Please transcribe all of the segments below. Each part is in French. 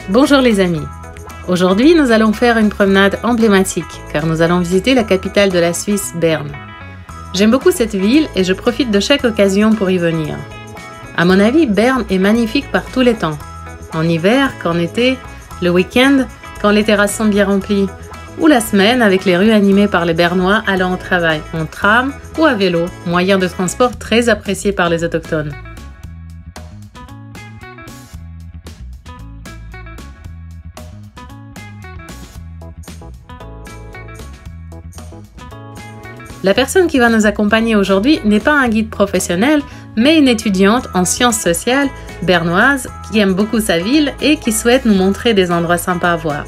Bonjour les amis, aujourd'hui nous allons faire une promenade emblématique car nous allons visiter la capitale de la Suisse, Berne. J'aime beaucoup cette ville et je profite de chaque occasion pour y venir. À mon avis, Berne est magnifique par tous les temps. En hiver, qu'en été, le week-end, quand les terrasses sont bien remplies, ou la semaine avec les rues animées par les Bernois allant au travail en tram ou à vélo, moyen de transport très apprécié par les autochtones. La personne qui va nous accompagner aujourd'hui n'est pas un guide professionnel, mais une étudiante en sciences sociales bernoise qui aime beaucoup sa ville et qui souhaite nous montrer des endroits sympas à voir.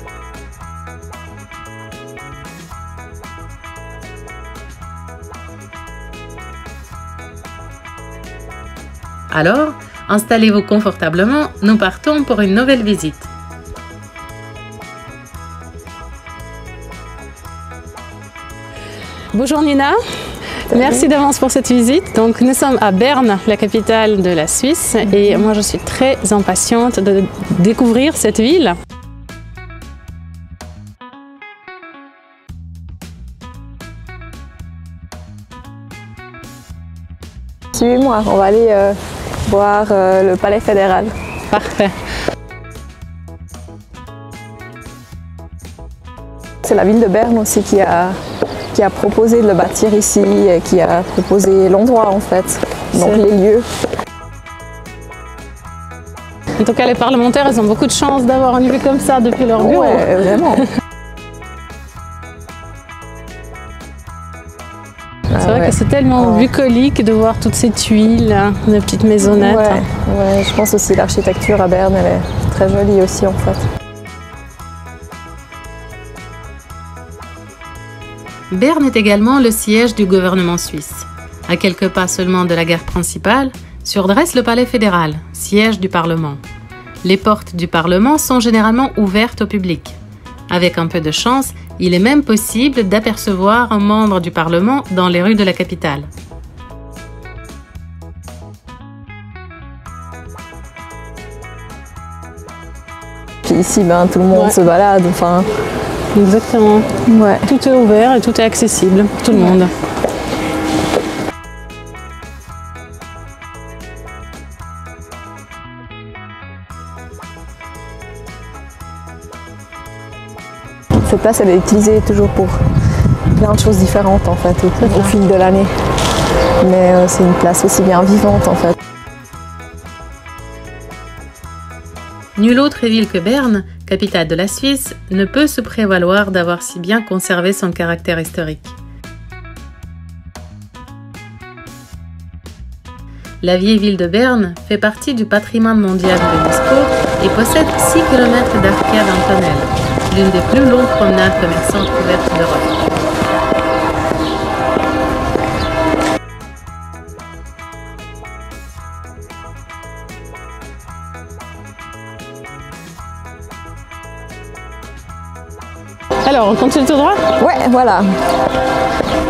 Alors, installez-vous confortablement, nous partons pour une nouvelle visite. Bonjour Nina, merci d'avance pour cette visite. Donc nous sommes à Berne, la capitale de la Suisse, et moi je suis très impatiente de découvrir cette ville. Suivez-moi, on va aller voir le palais fédéral. Parfait. C'est la ville de Berne aussi qui a proposé de le bâtir ici, et qui a proposé l'endroit en fait, donc les lieux. En tout cas, les parlementaires, ils ont beaucoup de chance d'avoir une vue comme ça depuis leur bureau. Ouais, vraiment. C'est vrai que c'est tellement bucolique de voir toutes ces tuiles, de petites maisonnettes. Ouais, je pense aussi l'architecture à Berne, elle est très jolie aussi en fait. Berne est également le siège du gouvernement suisse. À quelques pas seulement de la gare principale, s'urdresse le palais fédéral, siège du Parlement. Les portes du Parlement sont généralement ouvertes au public. Avec un peu de chance, il est même possible d'apercevoir un membre du Parlement dans les rues de la capitale. Puis ici, tout le monde se balade, enfin... Exactement. Ouais. Tout est ouvert et tout est accessible pour tout le monde. Cette place, elle est utilisée toujours pour plein de choses différentes en fait, au fil de l'année. Mais c'est une place aussi bien vivante en fait. Nulle autre ville que Berne, capitale de la Suisse, ne peut se prévaloir d'avoir si bien conservé son caractère historique. La vieille ville de Berne fait partie du patrimoine mondial de l'UNESCO et possède 6 km d'arcades en tunnel, l'une des plus longues promenades commerçantes couvertes d'Europe. Alors, on continue tout droit? Ouais, voilà.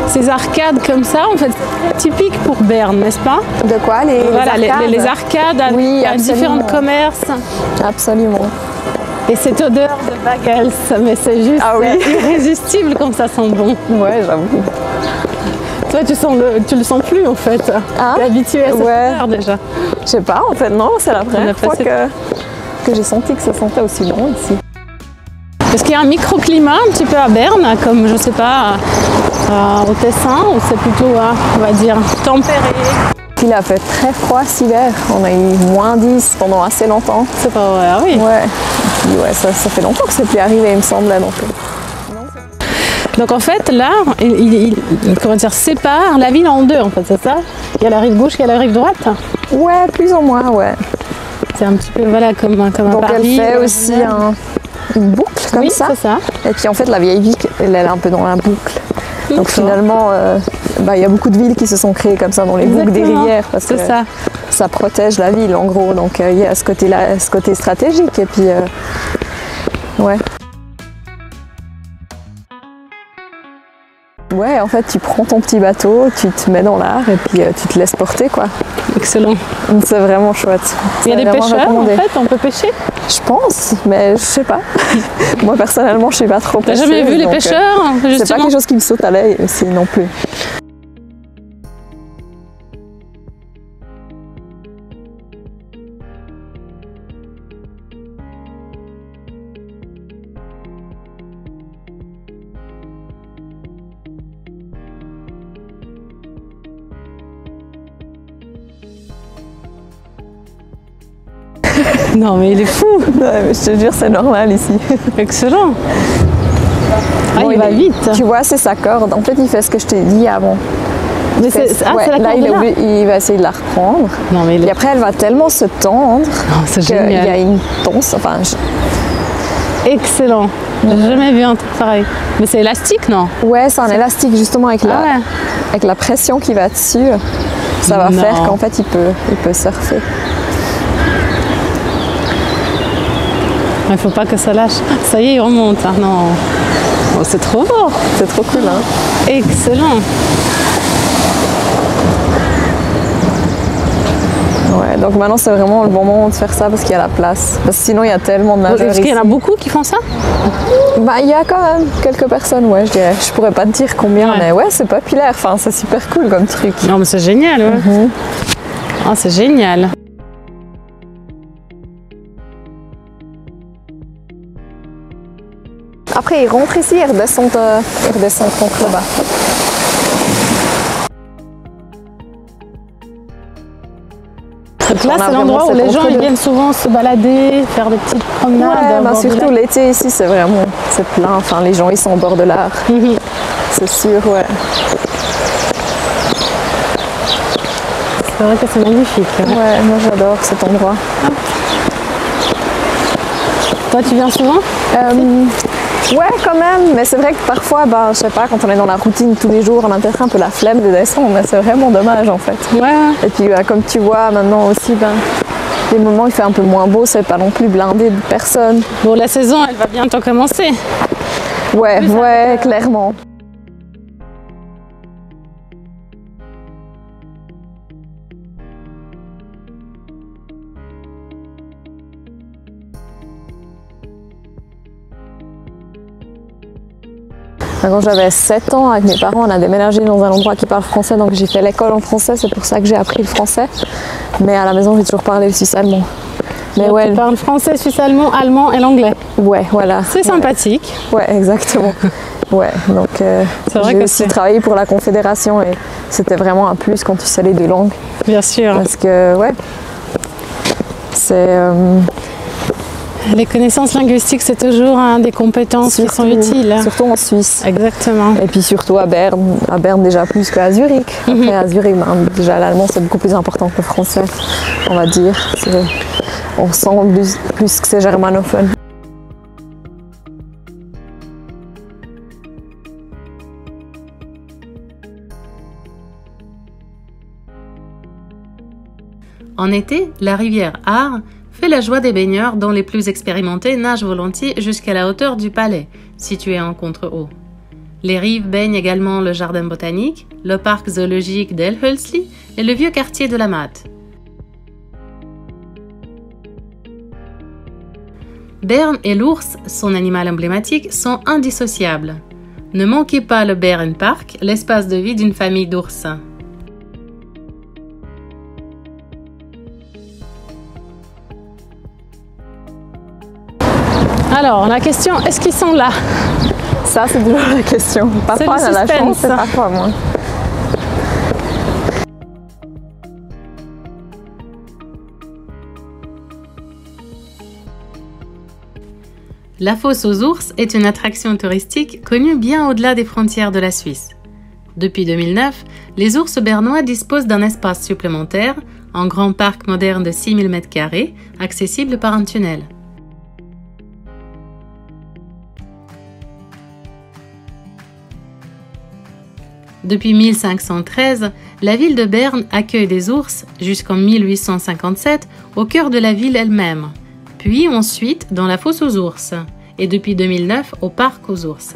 Ces arcades comme ça, en fait, c'est typique pour Berne, n'est-ce pas? De quoi? Les arcades à différents commerces. Absolument. Et cette odeur de bagels, mais c'est juste irrésistible comme ça sent bon. Ouais, j'avoue. Toi, tu le sens plus en fait. Hein? Tu es habitué à cette odeur déjà. Je sais pas, en fait, non, c'est la première fois que j'ai senti que ça sentait aussi bon ici. Est-ce qu'il y a un microclimat un petit peu à Berne, comme je sais pas, au Tessin, ou c'est plutôt, on va dire, tempéré? Il a fait très froid cet hiver, on a eu moins 10 pendant assez longtemps. C'est pas vrai, ah oui. Ouais, et puis, ça fait longtemps que c'est plus arrivé, il me semble. Donc en fait, là, il sépare la ville en deux, en fait, c'est ça? Il y a la rive gauche, il y a la rive droite? Ouais, plus ou moins, ouais. C'est un petit peu, voilà, comme un Donc Paris. Elle fait aussi une boucle comme ça. C'est ça. Et puis en fait, la vieille ville, elle est un peu dans la boucle. Donc finalement, il y a beaucoup de villes qui se sont créées comme ça dans les boucles des rivières parce que ça protège la ville en gros. Donc il y a ce côté-là, ce côté stratégique. Et puis ouais. Ouais, en fait, tu prends ton petit bateau, tu te mets dans l'art et puis tu te laisses porter, quoi. Excellent. C'est vraiment chouette. Il y a des pêcheurs, en fait, on peut pêcher? Je pense, mais je sais pas. Moi, personnellement, je sais pas trop pêcher. T'as jamais vu les pêcheurs, justement? C'est pas quelque chose qui me saute à l'œil aussi non plus. Non mais il est fou. Ouais, mais je te jure, c'est normal ici. Excellent. Ah, bon, il va vite. Tu vois, c'est sa corde. En fait, il fait ce que je t'ai dit avant. Mais c'est la corde là, il va essayer de la reprendre. Non, mais et après, elle va tellement se tendre qu'il y a une tonce. Enfin, excellent. J'ai jamais vu un truc pareil. Mais c'est élastique, non? Ouais, c'est un élastique, justement, avec la pression qui va dessus. Ça va faire qu'en fait, il peut surfer. Il faut pas que ça lâche. Ça y est, il remonte. Ah, non. Oh, c'est trop beau. C'est trop cool, hein? Excellent. Ouais, donc maintenant c'est vraiment le bon moment de faire ça parce qu'il y a la place. Parce que sinon il y a tellement de nageurs. Est-ce qu'il y en a beaucoup qui font ça? Bah il y a quand même quelques personnes, ouais, je dirais. Je pourrais pas te dire combien, mais ouais, c'est populaire. Enfin, c'est super cool comme truc. Non, mais c'est génial, ouais. Oh, c'est génial. Après, ils rentrent ici et redescendent contre le bas. Donc là, c'est l'endroit où les gens ils viennent souvent se balader, faire des petites promenades. Ouais, surtout l'été ici, c'est plein. Enfin, les gens ils sont au bord de l'art. C'est sûr, ouais. C'est vrai que c'est magnifique. Ouais, moi j'adore cet endroit. Toi, tu viens souvent? Ouais, quand même, mais c'est vrai que parfois, je sais pas, quand on est dans la routine tous les jours, on a peut-être un peu la flemme de descendre, mais c'est vraiment dommage en fait. Ouais. Et puis comme tu vois maintenant aussi, les moments où il fait un peu moins beau, c'est pas non plus blindé de personnes. Bon, la saison, elle va bientôt commencer. Ouais, clairement. Quand j'avais 7 ans, avec mes parents, on a déménagé dans un endroit qui parle français, donc j'ai fait l'école en français, c'est pour ça que j'ai appris le français. Mais à la maison, j'ai toujours parlé le suisse-allemand. Mais ouais, tu parles français, suisse-allemand, allemand et l'anglais. Ouais, voilà. C'est sympathique. Ouais, exactement. Ouais, donc j'ai aussi travaillé pour la Confédération et c'était vraiment un plus quand tu sais les 2 langues. Bien sûr. Parce que, ouais, c'est... Les connaissances linguistiques, c'est toujours des compétences qui sont utiles. Surtout en Suisse. Exactement. Et puis surtout à Berne déjà plus qu'à Zurich. Après à Zurich, déjà l'allemand c'est beaucoup plus important que le français, on va dire. On sent plus que c'est germanophone. En été, la rivière Aar fait la joie des baigneurs dont les plus expérimentés nagent volontiers jusqu'à la hauteur du palais, situé en contre-haut. Les rives baignent également le jardin botanique, le parc zoologique d'Elhölzli et le vieux quartier de la Matte. Bern et l'ours, son animal emblématique, sont indissociables. Ne manquez pas le Bärenpark, l'espace de vie d'une famille d'ours. Alors, la question, est-ce qu'ils sont là? Ça, c'est toujours la question. Parfois, on a la chance et parfois moins. La fosse aux ours est une attraction touristique connue bien au-delà des frontières de la Suisse. Depuis 2009, les ours bernois disposent d'un espace supplémentaire, un grand parc moderne de 6000 m², accessible par un tunnel. Depuis 1513, la ville de Berne accueille des ours jusqu'en 1857 au cœur de la ville elle-même, puis ensuite dans la fosse aux ours et depuis 2009 au parc aux ours.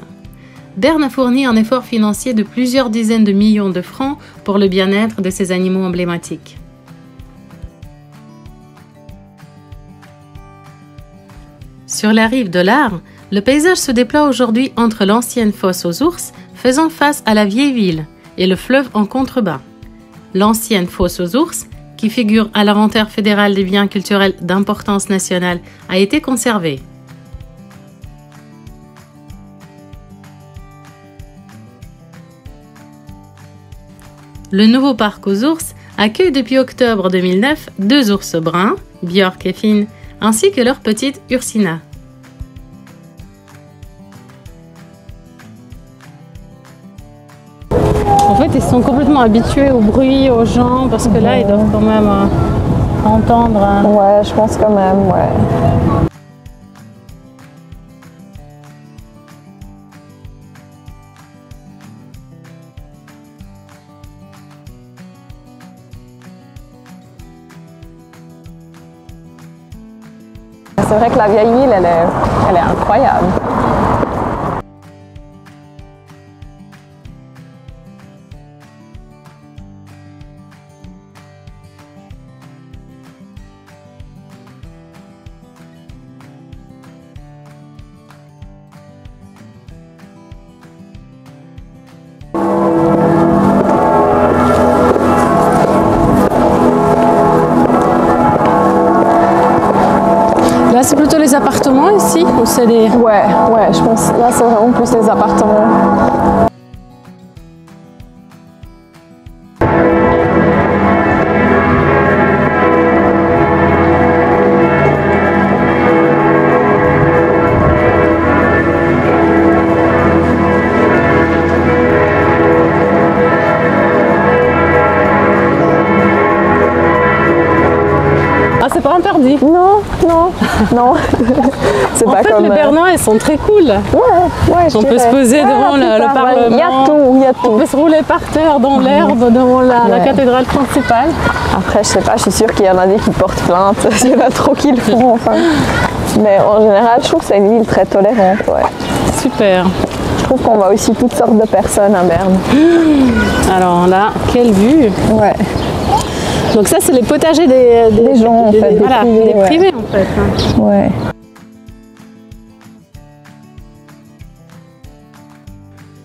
Berne a fourni un effort financier de plusieurs dizaines de millions de francs pour le bien-être de ces animaux emblématiques. Sur la rive de l'Arve, le paysage se déploie aujourd'hui entre l'ancienne fosse aux ours, faisant face à la vieille ville, et le fleuve en contrebas. L'ancienne fosse aux ours, qui figure à l'inventaire fédéral des biens culturels d'importance nationale, a été conservée. Le nouveau parc aux ours accueille depuis octobre 2009 deux ours bruns, Björk et Finn, ainsi que leur petite Ursina. En fait, ils sont complètement habitués au bruit, aux gens, parce que là, ils doivent quand même entendre. Ouais, je pense quand même, ouais. C'est vrai que la vieille ville, elle est incroyable. Là, c'est plutôt les appartements ici ou c'est des... Ouais, je pense là c'est vraiment plus les appartements. C'est pas interdit. Non. C'est pas comme... les Bernois, ils sont très cool. Ouais, on peut se poser devant le Parlement. Il y a tout. On peut se rouler par terre dans l'herbe devant la cathédrale principale. Après, je sais pas, je suis sûre qu'il y en a des qui portent plainte. Il y en a trop qui le font, enfin. Mais en général, je trouve que c'est une ville très tolérante, ouais. Super. Je trouve qu'on voit aussi toutes sortes de personnes à Berne. Alors là, quelle vue. Ouais. Donc ça, c'est les potagers des gens, en fait, des privés, en fait. Ouais.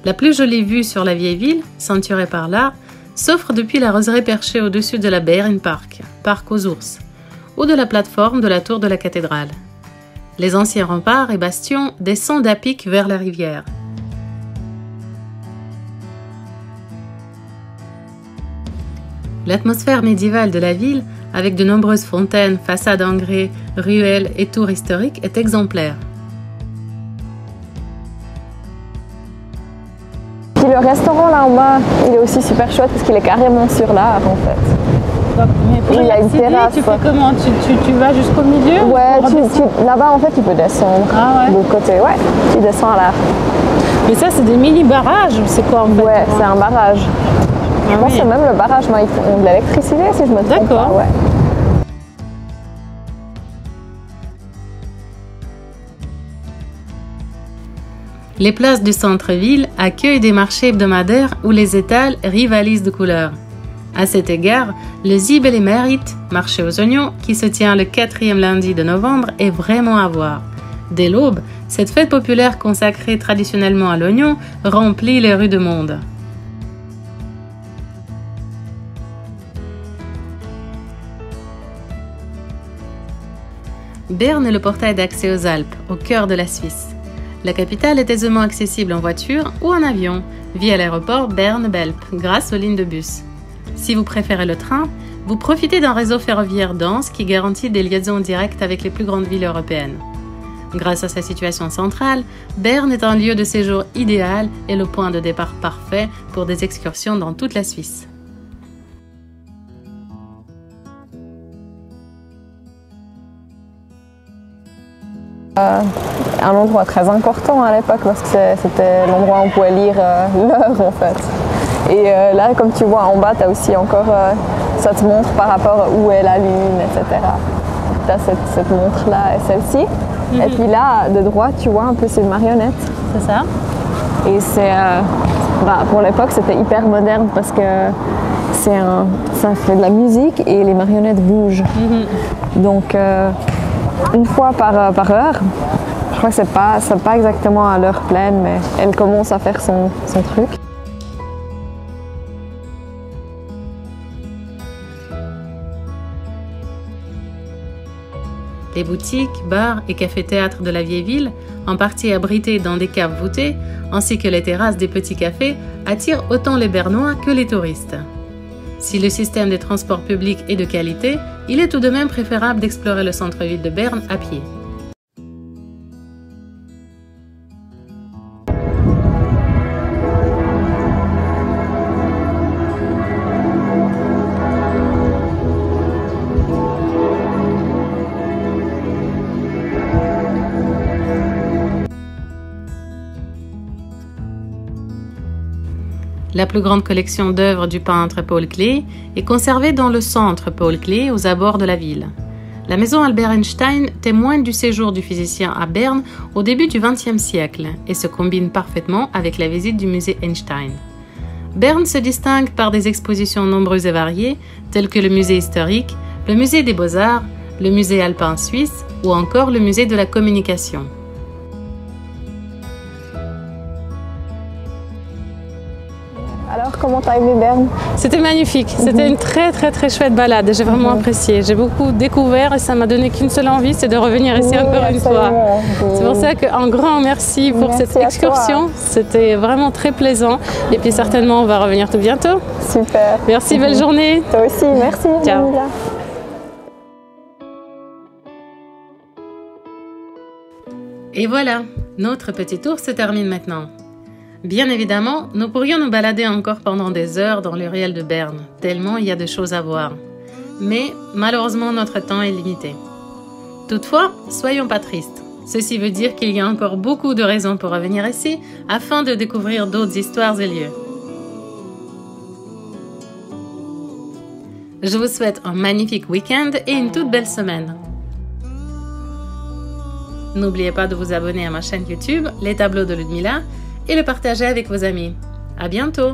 La plus jolie vue sur la vieille ville, ceinturée par l'Arve, s'offre depuis la roseraie perchée au-dessus de la Bärenpark, parc aux ours, ou de la plateforme de la tour de la cathédrale. Les anciens remparts et bastions descendent à pic vers la rivière. L'atmosphère médiévale de la ville, avec de nombreuses fontaines, façades en grès, ruelles et tours historiques, est exemplaire. Puis le restaurant là en bas, il est aussi super chouette parce qu'il est carrément sur l'Arve en fait. Donc, il y a une terrasse. Tu fais comment? Tu vas jusqu'au milieu? Ouais, là-bas en fait tu peux descendre. Ah ouais. De côté, ouais, tu descends à l'Arve. Mais ça c'est des mini-barrages ou c'est quoi en fait? Ouais, c'est un barrage. Je pense que c'est même le barrage, ils font de l'électricité si je me trompe pas. D'accord. Ouais. Les places du centre-ville accueillent des marchés hebdomadaires où les étals rivalisent de couleurs. À cet égard, le Ziebeler marché aux oignons, qui se tient le 4e lundi de novembre, est vraiment à voir. Dès l'aube, cette fête populaire consacrée traditionnellement à l'oignon remplit les rues de monde. Berne est le portail d'accès aux Alpes, au cœur de la Suisse. La capitale est aisément accessible en voiture ou en avion, via l'aéroport Berne-Belp, grâce aux lignes de bus. Si vous préférez le train, vous profitez d'un réseau ferroviaire dense qui garantit des liaisons directes avec les plus grandes villes européennes. Grâce à sa situation centrale, Berne est un lieu de séjour idéal et le point de départ parfait pour des excursions dans toute la Suisse. Un endroit très important à l'époque parce que c'était l'endroit où on pouvait lire l'heure en fait. Et là, comme tu vois en bas, tu as aussi encore, ça te montre par rapport à où est la lune, etc. Tu as cette montre-là et celle-ci. Et puis là, de droite, tu vois un peu, c'est une marionnette. C'est ça. Et c'est, pour l'époque, c'était hyper moderne parce que ça fait de la musique et les marionnettes bougent. Donc, une fois par heure, je crois que c'est pas exactement à l'heure pleine, mais elle commence à faire son truc. Les boutiques, bars et cafés-théâtres de la vieille ville, en partie abrités dans des caves voûtées, ainsi que les terrasses des petits cafés, attirent autant les Bernois que les touristes. Si le système de transport public est de qualité, il est tout de même préférable d'explorer le centre-ville de Berne à pied. La plus grande collection d'œuvres du peintre Paul Klee est conservée dans le centre Paul Klee, aux abords de la ville. La maison Albert Einstein témoigne du séjour du physicien à Berne au début du XXe siècle et se combine parfaitement avec la visite du musée Einstein. Berne se distingue par des expositions nombreuses et variées, telles que le musée historique, le musée des beaux-arts, le musée alpin suisse ou encore le musée de la communication. Alors, comment t'as aimé Berne? C'était magnifique, c'était une très chouette balade, j'ai vraiment apprécié. J'ai beaucoup découvert et ça m'a donné qu'une seule envie, c'est de revenir ici encore une fois. C'est pour ça qu'un grand merci pour cette excursion, c'était vraiment très plaisant. Et puis certainement on va revenir tout bientôt. Super. Merci, belle journée. Toi aussi, merci. Ciao. Et voilà, notre petit tour se termine maintenant. Bien évidemment, nous pourrions nous balader encore pendant des heures dans le ruelle de Berne, tellement il y a de choses à voir. Mais malheureusement, notre temps est limité. Toutefois, soyons pas tristes. Ceci veut dire qu'il y a encore beaucoup de raisons pour revenir ici afin de découvrir d'autres histoires et lieux. Je vous souhaite un magnifique week-end et une toute belle semaine. N'oubliez pas de vous abonner à ma chaîne YouTube, Les Tableaux de Ludmila, et le partager avec vos amis. À bientôt!